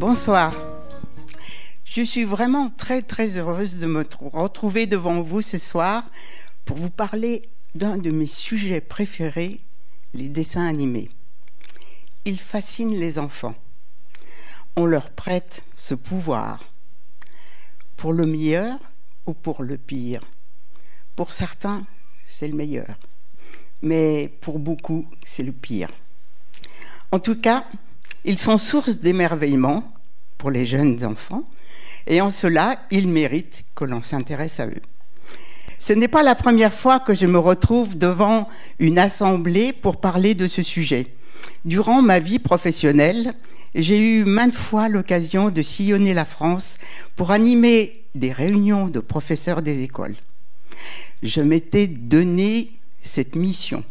Bonsoir. Je suis vraiment très heureuse de me retrouver devant vous ce soir pour vous parler d'un de mes sujets préférés, les dessins animés. Ils fascinent les enfants. On leur prête ce pouvoir, pour le meilleur ou pour le pire. Pour certains, c'est le meilleur, mais pour beaucoup, c'est le pire. En tout cas, ils sont source d'émerveillement pour les jeunes enfants, et en cela, ils méritent que l'on s'intéresse à eux. Ce n'est pas la première fois que je me retrouve devant une assemblée pour parler de ce sujet. Durant ma vie professionnelle, j'ai eu maintes fois l'occasion de sillonner la France pour animer des réunions de professeurs des écoles. Je m'étais donné cette mission,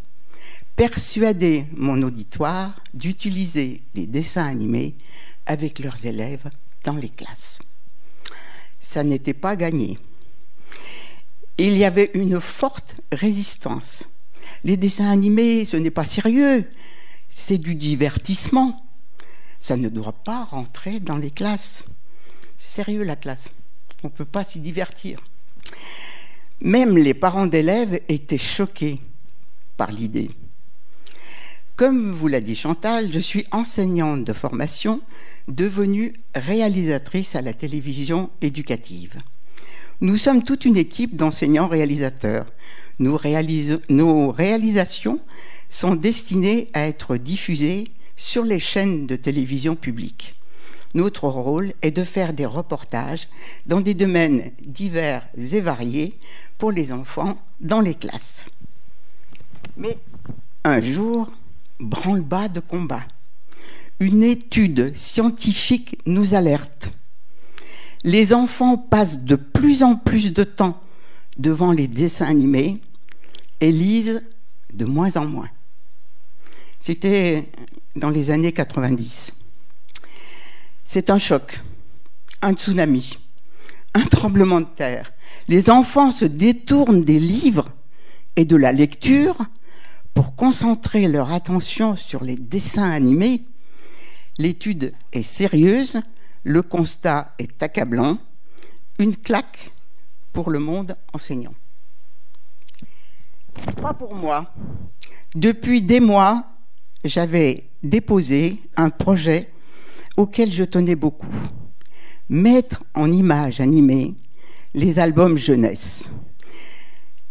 persuader mon auditoire d'utiliser les dessins animés avec leurs élèves dans les classes. Ça n'était pas gagné. Il y avait une forte résistance. Les dessins animés, ce n'est pas sérieux, c'est du divertissement. Ça ne doit pas rentrer dans les classes. C'est sérieux la classe, on ne peut pas s'y divertir. Même les parents d'élèves étaient choqués par l'idée. Comme vous l'a dit Chantal, je suis enseignante de formation, devenue réalisatrice à la télévision éducative. Nous sommes toute une équipe d'enseignants-réalisateurs. Nos réalisations sont destinées à être diffusées sur les chaînes de télévision publiques. Notre rôle est de faire des reportages dans des domaines divers et variés pour les enfants dans les classes. Mais un jour, branle-bas de combat. Une étude scientifique nous alerte. Les enfants passent de plus en plus de temps devant les dessins animés et lisent de moins en moins. C'était dans les années 90. C'est un choc, un tsunami, un tremblement de terre. Les enfants se détournent des livres et de la lecture pour concentrer leur attention sur les dessins animés. L'étude est sérieuse, le constat est accablant, une claque pour le monde enseignant. Pas pour moi. Depuis des mois, j'avais déposé un projet auquel je tenais beaucoup. Mettre en images animées les albums jeunesse.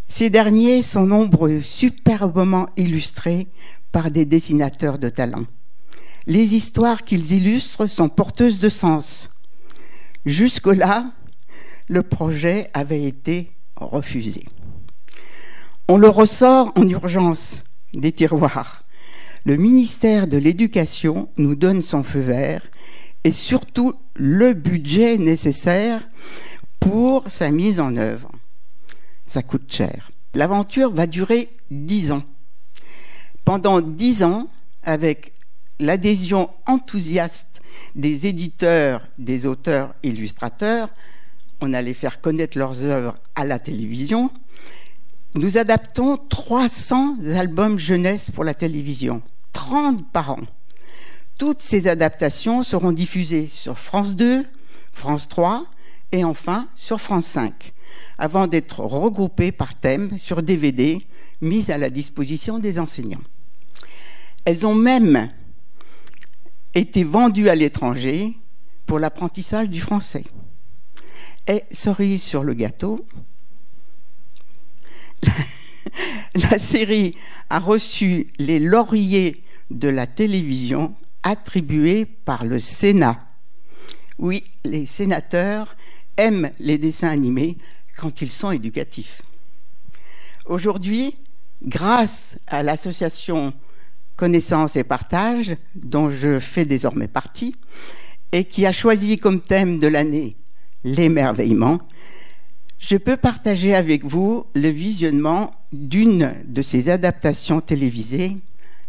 Ces derniers sont nombreux, superbement illustrés par des dessinateurs de talent. Les histoires qu'ils illustrent sont porteuses de sens. Jusque-là, le projet avait été refusé. On le ressort en urgence des tiroirs. Le ministère de l'Éducation nous donne son feu vert et surtout le budget nécessaire pour sa mise en œuvre. Ça coûte cher. L'aventure va durer 10 ans. Pendant 10 ans, avec l'adhésion enthousiaste des éditeurs, des auteurs, illustrateurs, on allait faire connaître leurs œuvres à la télévision. Nous adaptons 300 albums jeunesse pour la télévision, 30 par an. Toutes ces adaptations seront diffusées sur France 2, France 3 et enfin sur France 5, avant d'être regroupées par thème sur DVD mis à la disposition des enseignants. Elles ont même été vendues à l'étranger pour l'apprentissage du français. Et cerise sur le gâteau, la série a reçu les lauriers de la télévision attribués par le Sénat. Oui, les sénateurs aiment les dessins animés quand ils sont éducatifs. Aujourd'hui, grâce à l'association Connaissance et Partage, dont je fais désormais partie, et qui a choisi comme thème de l'année l'émerveillement, je peux partager avec vous le visionnement d'une de ces adaptations télévisées,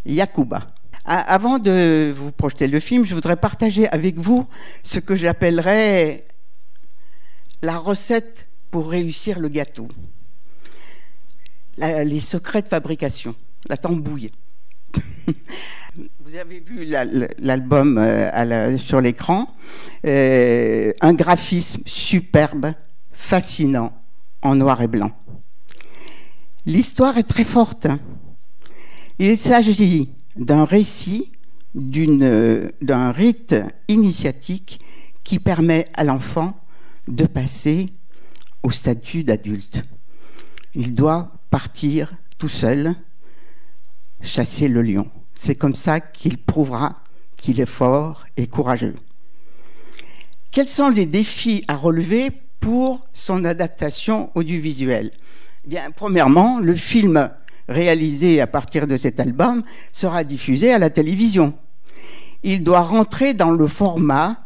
Yacouba. Avant de vous projeter le film, je voudrais partager avec vous ce que j'appellerais la recette pour réussir le gâteau. Les secrets de fabrication, la tambouille. Vous avez vu l'album sur l'écran, un graphisme superbe, fascinant, en noir et blanc. L'histoire est très forte. Il s'agit d'un récit, d'un rite initiatique qui permet à l'enfant de passer au statut d'adulte. Il doit partir tout seul, chasser le lion. C'est comme ça qu'il prouvera qu'il est fort et courageux. Quels sont les défis à relever pour son adaptation audiovisuelle? Bien, premièrement, le film réalisé à partir de cet album sera diffusé à la télévision. Il doit rentrer dans le format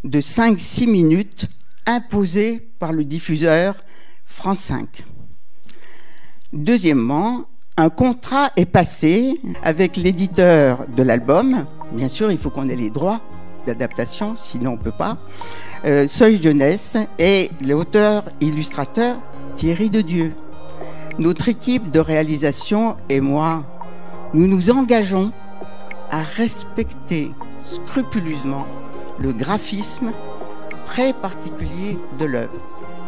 de 5-6 minutes imposé par le diffuseur France 5. Deuxièmement, un contrat est passé avec l'éditeur de l'album. Bien sûr, il faut qu'on ait les droits d'adaptation, sinon on ne peut pas. Seuil Jeunesse et l'auteur-illustrateur Thierry Dedieu. Notre équipe de réalisation et moi, nous nous engageons à respecter scrupuleusement le graphisme très particulier de l'œuvre.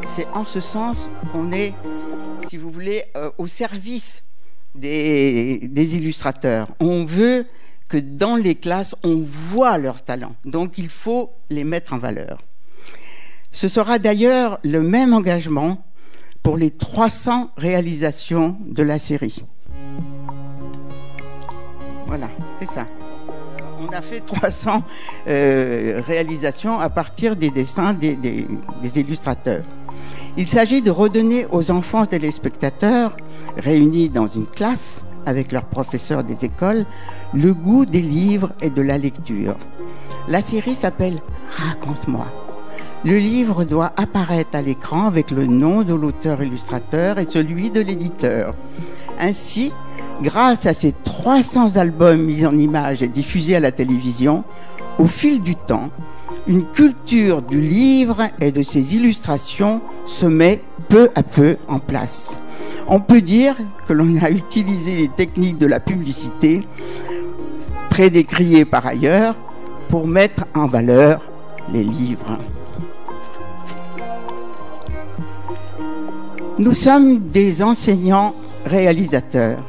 C'est en ce sens qu'on est, si vous voulez, au service des illustrateurs. On veut que dans les classes, on voit leur talent. Donc, il faut les mettre en valeur. Ce sera d'ailleurs le même engagement pour les 300 réalisations de la série. Voilà, c'est ça. On a fait 300 réalisations à partir des dessins des illustrateurs. Il s'agit de redonner aux enfants téléspectateurs réunis dans une classe avec leurs professeurs des écoles le goût des livres et de la lecture. La série s'appelle « Raconte-moi ». Le livre doit apparaître à l'écran avec le nom de l'auteur-illustrateur et celui de l'éditeur. Ainsi, grâce à ces 300 albums mis en images et diffusés à la télévision, au fil du temps, une culture du livre et de ses illustrations se met peu à peu en place. On peut dire que l'on a utilisé les techniques de la publicité, très décriées par ailleurs, pour mettre en valeur les livres. Nous sommes des enseignants réalisateurs.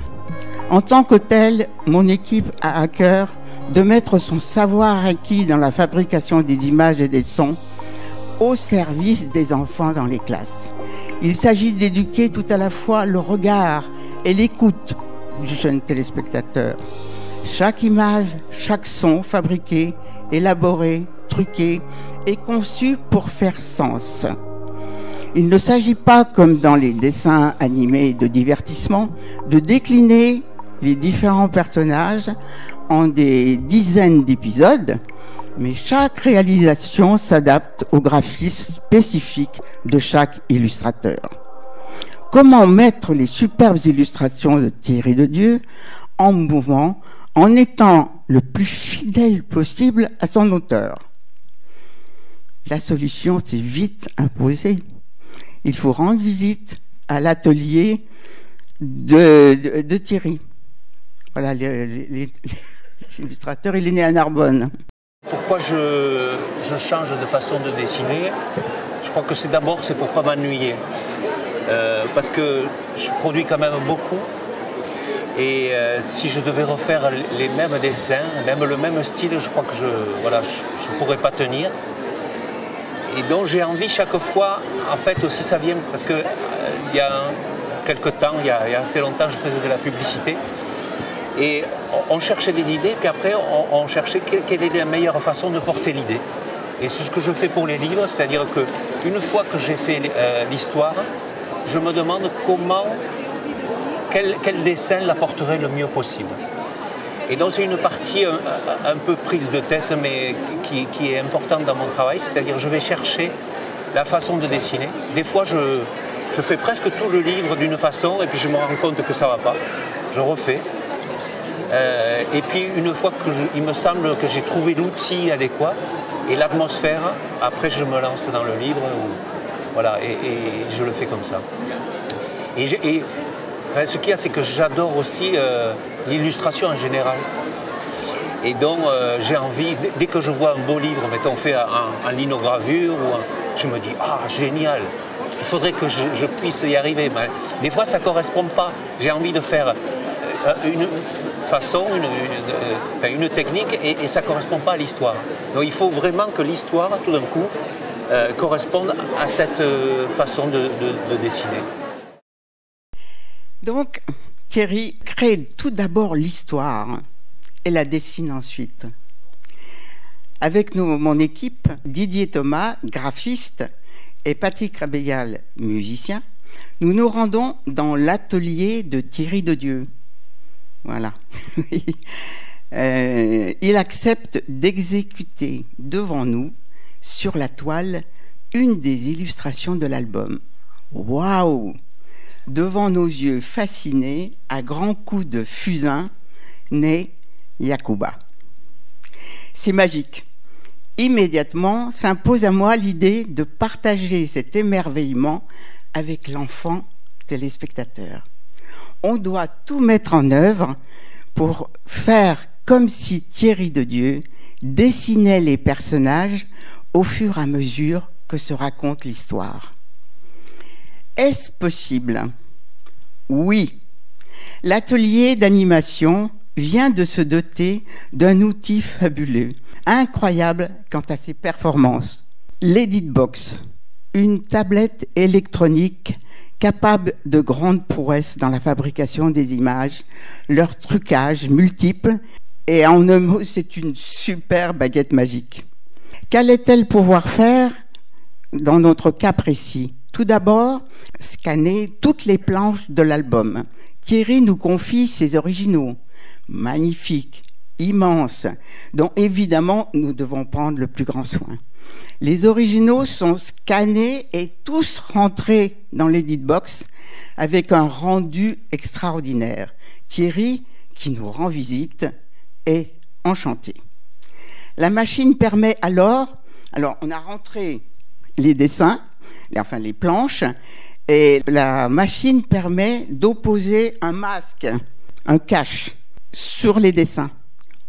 En tant que tel, mon équipe a à cœur de mettre son savoir acquis dans la fabrication des images et des sons au service des enfants dans les classes. Il s'agit d'éduquer tout à la fois le regard et l'écoute du jeune téléspectateur. Chaque image, chaque son fabriqué, élaboré, truqué est conçu pour faire sens. Il ne s'agit pas, comme dans les dessins animés de divertissement, de décliner les différents personnages en des dizaines d'épisodes, mais chaque réalisation s'adapte au graphisme spécifique de chaque illustrateur. Comment mettre les superbes illustrations de Thierry Dedieu en mouvement en étant le plus fidèle possible à son auteur? La solution s'est vite imposée. Il faut rendre visite à l'atelier de Thierry. Voilà, l'illustrateur, il est né à Narbonne. Pourquoi je change de façon de dessiner? Je crois que c'est d'abord pour pas m'ennuyer. Parce que je produis quand même beaucoup. Et si je devais refaire les mêmes dessins, même le même style, je crois que je ne pourrais pas tenir. Et donc j'ai envie chaque fois, en fait aussi ça vient, parce que il y a quelques temps, il y a assez longtemps, je faisais de la publicité. Et on cherchait des idées, puis après on cherchait quelle est la meilleure façon de porter l'idée. Et c'est ce que je fais pour les livres, c'est-à-dire qu'une fois que j'ai fait l'histoire, je me demande quel dessin la porterait le mieux possible. Et donc c'est une partie un peu prise de tête, mais qui est importante dans mon travail, c'est-à-dire je vais chercher la façon de dessiner. Des fois je fais presque tout le livre d'une façon, et puis je me rends compte que ça ne va pas, je refais. Et puis une fois il me semble que j'ai trouvé l'outil adéquat et l'atmosphère, après je me lance dans le livre, voilà, et je le fais comme ça. Et ce qu'il y a, c'est que j'adore aussi l'illustration en général. Et donc j'ai envie, dès que je vois un beau livre, mettons fait en linogravure, je me dis « Ah, génial !» Il faudrait que je puisse y arriver. Mais des fois, ça ne correspond pas. J'ai envie de faire une façon, une technique, et ça ne correspond pas à l'histoire. Donc il faut vraiment que l'histoire, tout d'un coup, corresponde à cette façon de dessiner. Donc, Thierry crée tout d'abord l'histoire et la dessine ensuite. Avec mon équipe, Didier Thomas, graphiste, et Patrick Rabeyal, musicien, nous nous rendons dans l'atelier de Thierry Dedieu. Voilà. Il accepte d'exécuter devant nous, sur la toile, une des illustrations de l'album. Waouh! Devant nos yeux fascinés, à grands coups de fusain, naît Yacouba. C'est magique. Immédiatement s'impose à moi l'idée de partager cet émerveillement avec l'enfant téléspectateur. On doit tout mettre en œuvre pour faire comme si Thierry Dedieu dessinait les personnages au fur et à mesure que se raconte l'histoire. Est-ce possible? Oui. L'atelier d'animation vient de se doter d'un outil fabuleux, incroyable quant à ses performances. L'Editbox, une tablette électronique capable de grandes prouesses dans la fabrication des images, leur trucage multiple, et en un mot, c'est une super baguette magique. Qu'allait-elle pouvoir faire dans notre cas précis? Tout d'abord, scanner toutes les planches de l'album. Thierry nous confie ses originaux, magnifiques, immenses, dont évidemment nous devons prendre le plus grand soin. Les originaux sont scannés et tous rentrés dans l'Editbox avec un rendu extraordinaire. Thierry, qui nous rend visite, est enchanté. La machine permet alors on a rentré les dessins, enfin les planches, et la machine permet d'opposer un masque, un cache, sur les dessins.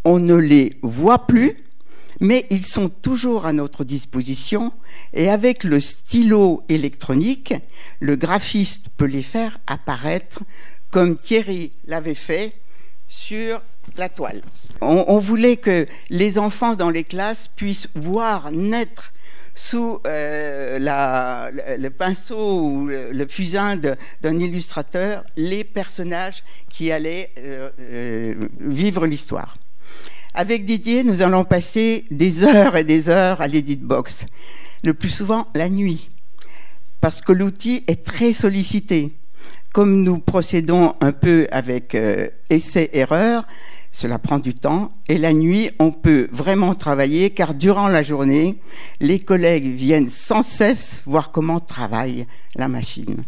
On ne les voit plus, mais ils sont toujours à notre disposition, et avec le stylo électronique, le graphiste peut les faire apparaître comme Thierry l'avait fait sur la toile. On voulait que les enfants dans les classes puissent voir naître sous le pinceau ou le fusain d'un illustrateur les personnages qui allaient vivre l'histoire. Avec Didier, nous allons passer des heures et des heures à l'Editbox, le plus souvent la nuit, parce que l'outil est très sollicité. Comme nous procédons un peu avec essai-erreur, cela prend du temps, et la nuit, on peut vraiment travailler, car durant la journée, les collègues viennent sans cesse voir comment travaille la machine.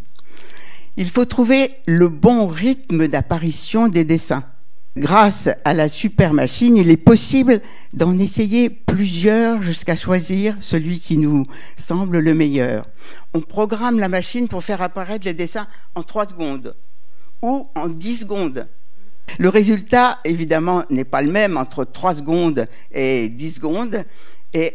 Il faut trouver le bon rythme d'apparition des dessins. Grâce à la super machine, il est possible d'en essayer plusieurs jusqu'à choisir celui qui nous semble le meilleur. On programme la machine pour faire apparaître les dessins en 3 secondes ou en 10 secondes. Le résultat, évidemment, n'est pas le même entre 3 secondes et 10 secondes, et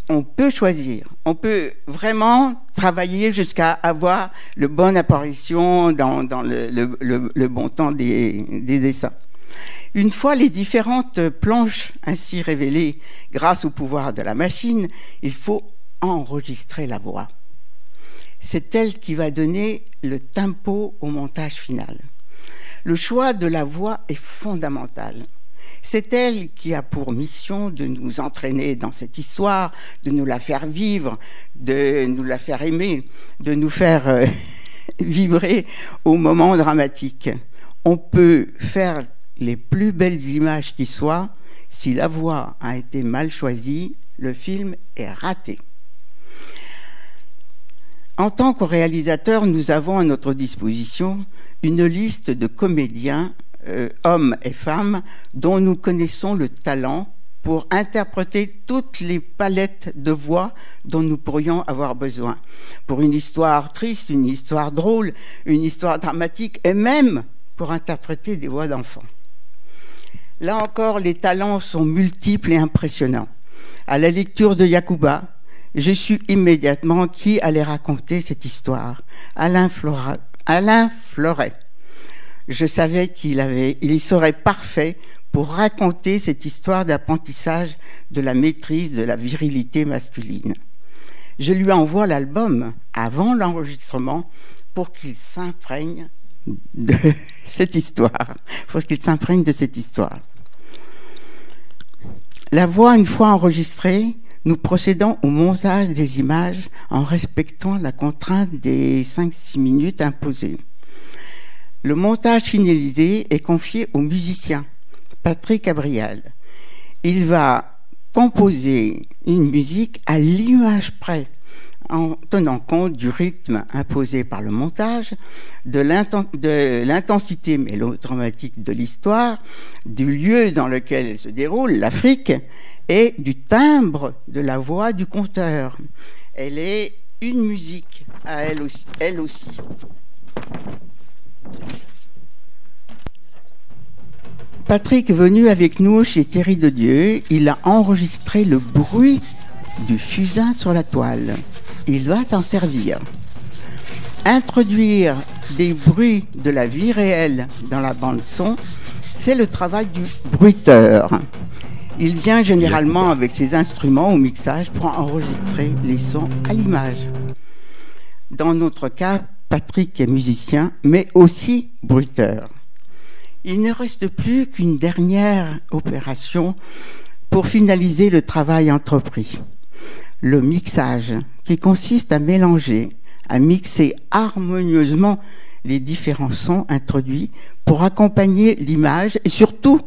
on peut choisir. On peut vraiment travailler jusqu'à avoir la bonne apparition dans le bon temps des dessins. Une fois les différentes planches ainsi révélées grâce au pouvoir de la machine, il faut enregistrer la voix. C'est elle qui va donner le tempo au montage final. Le choix de la voix est fondamental. C'est elle qui a pour mission de nous entraîner dans cette histoire, de nous la faire vivre, de nous la faire aimer, de nous faire vibrer au moment dramatique. On peut faire les plus belles images qui soient, si la voix a été mal choisie, le film est raté. En tant que réalisateur, nous avons à notre disposition une liste de comédiens, hommes et femmes, dont nous connaissons le talent pour interpréter toutes les palettes de voix dont nous pourrions avoir besoin. Pour une histoire triste, une histoire drôle, une histoire dramatique, et même pour interpréter des voix d'enfants. Là encore, les talents sont multiples et impressionnants. À la lecture de Yacouba, je su immédiatement qui allait raconter cette histoire. Alain Fleuret. Je savais qu'il y serait parfait pour raconter cette histoire d'apprentissage de la maîtrise de la virilité masculine. Je lui envoie l'album avant l'enregistrement pour qu'il s'imprègne de cette histoire. La voix, une fois enregistrée, nous procédons au montage des images en respectant la contrainte des 5-6 minutes imposées. Le montage finalisé est confié au musicien Patrick Abrial. Il va composer une musique à l'image près, en tenant compte du rythme imposé par le montage, de l'intensité mélodramatique de l'histoire, du lieu dans lequel elle se déroule, l'Afrique, et du timbre de la voix du conteur. Elle est une musique à elle aussi. Patrick est venu avec nous chez Thierry de Dieu. Il a enregistré le bruit du fusain sur la toile. Il va s'en servir. Introduire des bruits de la vie réelle dans la bande-son, c'est le travail du bruiteur. Il vient généralement avec ses instruments au mixage pour enregistrer les sons à l'image. Dans notre cas, Patrick est musicien, mais aussi bruiteur. Il ne reste plus qu'une dernière opération pour finaliser le travail entrepris. Le mixage, qui consiste à mélanger, à mixer harmonieusement les différents sons introduits pour accompagner l'image et surtout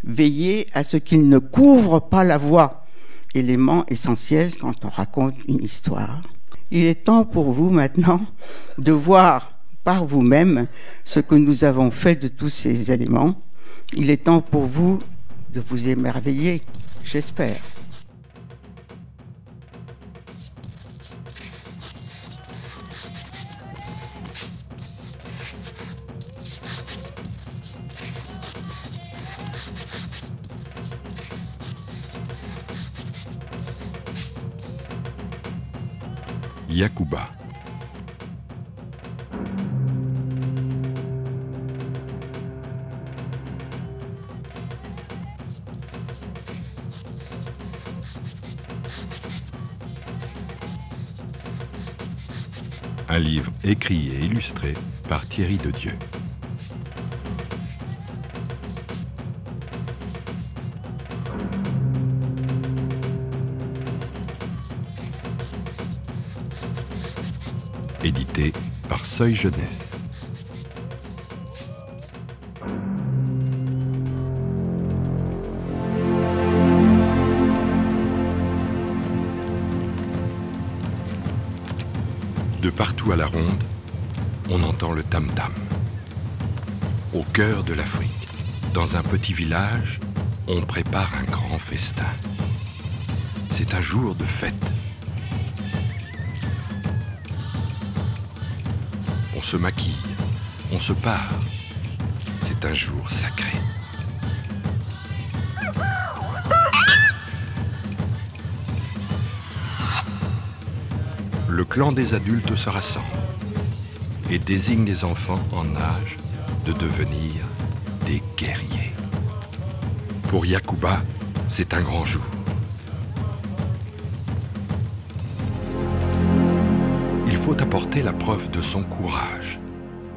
veiller à ce qu'il ne couvre pas la voix, élément essentiel quand on raconte une histoire. Il est temps pour vous maintenant de voir par vous-même ce que nous avons fait de tous ces éléments. Il est temps pour vous de vous émerveiller, j'espère. Yacouba. Un livre écrit et illustré par Thierry de Dieu. Édité par Seuil Jeunesse. De partout à la ronde, on entend le tam-tam. Au cœur de l'Afrique, dans un petit village, on prépare un grand festin. C'est un jour de fête. On se maquille, on se pare. C'est un jour sacré. Le clan des adultes se rassemble et désigne les enfants en âge de devenir des guerriers. Pour Yacouba, c'est un grand jour. Il faut apporter la preuve de son courage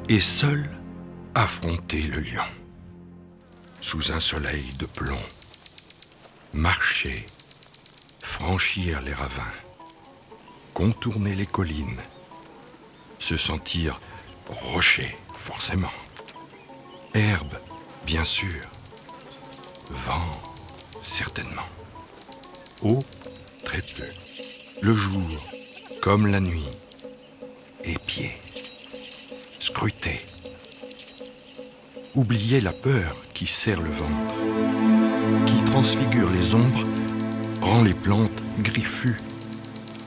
et seul affronter le lion. Sous un soleil de plomb, marcher, franchir les ravins, contourner les collines, se sentir rocher, forcément, herbe, bien sûr, vent, certainement, eau, très peu, le jour, comme la nuit, épier, scruter, oublier la peur qui serre le ventre, qui transfigure les ombres, rend les plantes griffues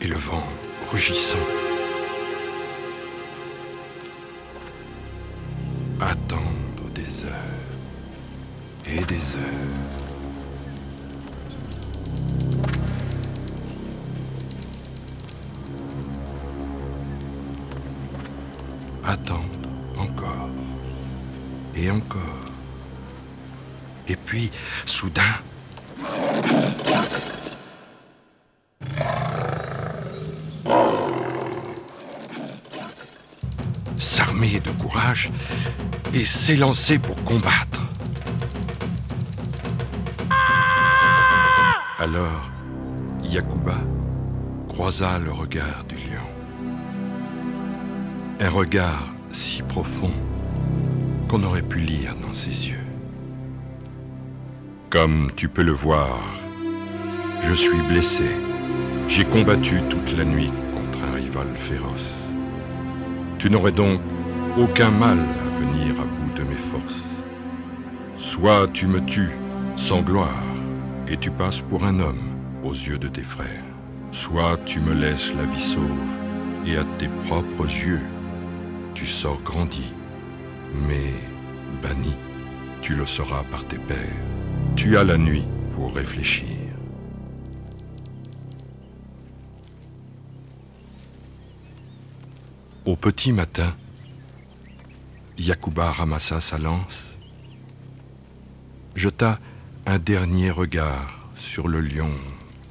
et le vent rugissant. Attendre des heures, et des heures. Attendre encore et encore. Et puis, soudain, s'armer de courage et s'élancer pour combattre. Alors, Yacouba croisa le regard du lion. Un regard si profond qu'on aurait pu lire dans ses yeux. Comme tu peux le voir, je suis blessé. J'ai combattu toute la nuit contre un rival féroce. Tu n'aurais donc aucun mal à venir à bout de mes forces. Soit tu me tues sans gloire et tu passes pour un homme aux yeux de tes frères. Soit tu me laisses la vie sauve et à tes propres yeux, tu sors grandi, mais banni, tu le sauras par tes pairs. Tu as la nuit pour réfléchir. Au petit matin, Yacouba ramassa sa lance, jeta un dernier regard sur le lion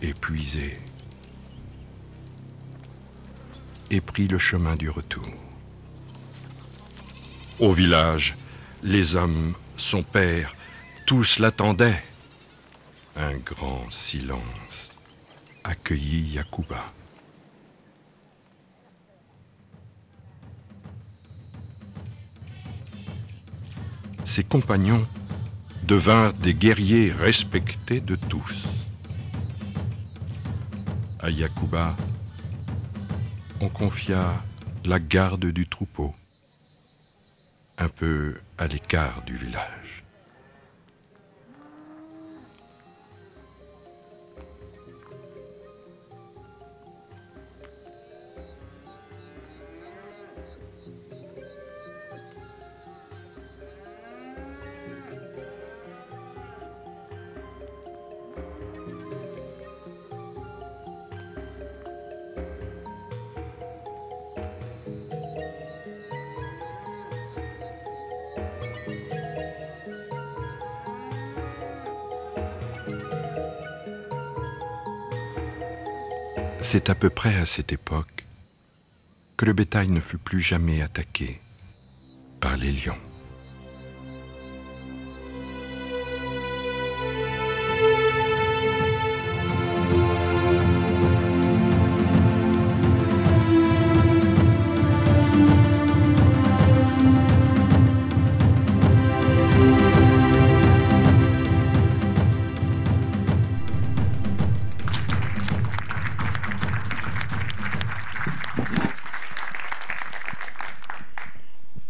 épuisé et prit le chemin du retour. Au village, les hommes, son père, tous l'attendaient. Un grand silence accueillit Yacouba. Ses compagnons devinrent des guerriers respectés de tous. À Yacouba, on confia la garde du troupeau, un peu à l'écart du village. C'est à peu près à cette époque que le bétail ne fut plus jamais attaqué par les lions.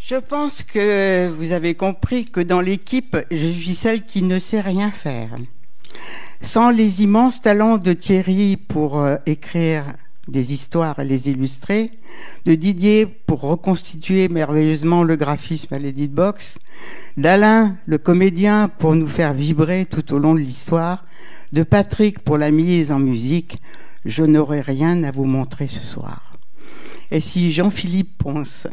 Je pense que vous avez compris que dans l'équipe, je suis celle qui ne sait rien faire. Sans les immenses talents de Thierry pour écrire des histoires et les illustrer, de Didier pour reconstituer merveilleusement le graphisme à l'Edit Box, d'Alain, le comédien, pour nous faire vibrer tout au long de l'histoire, de Patrick pour la mise en musique, je n'aurai rien à vous montrer ce soir. Et si Jean-Philippe Ponce,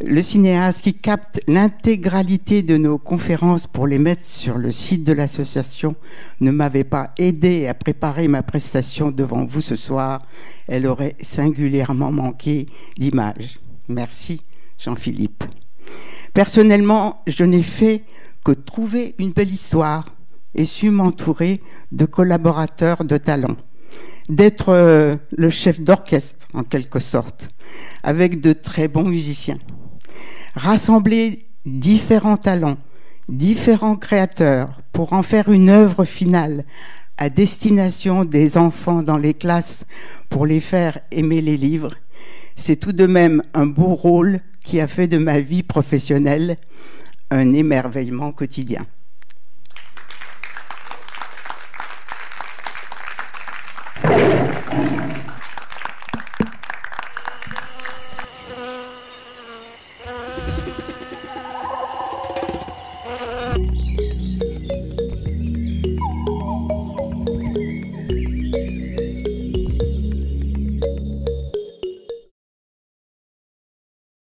le cinéaste qui capte l'intégralité de nos conférences pour les mettre sur le site de l'association, ne m'avait pas aidé à préparer ma prestation devant vous ce soir, elle aurait singulièrement manqué d'image. Merci Jean-Philippe. Personnellement, je n'ai fait que trouver une belle histoire et su m'entourer de collaborateurs de talent, d'être le chef d'orchestre en quelque sorte, avec de très bons musiciens. Rassembler différents talents, différents créateurs pour en faire une œuvre finale à destination des enfants dans les classes pour les faire aimer les livres, c'est tout de même un beau rôle qui a fait de ma vie professionnelle un émerveillement quotidien.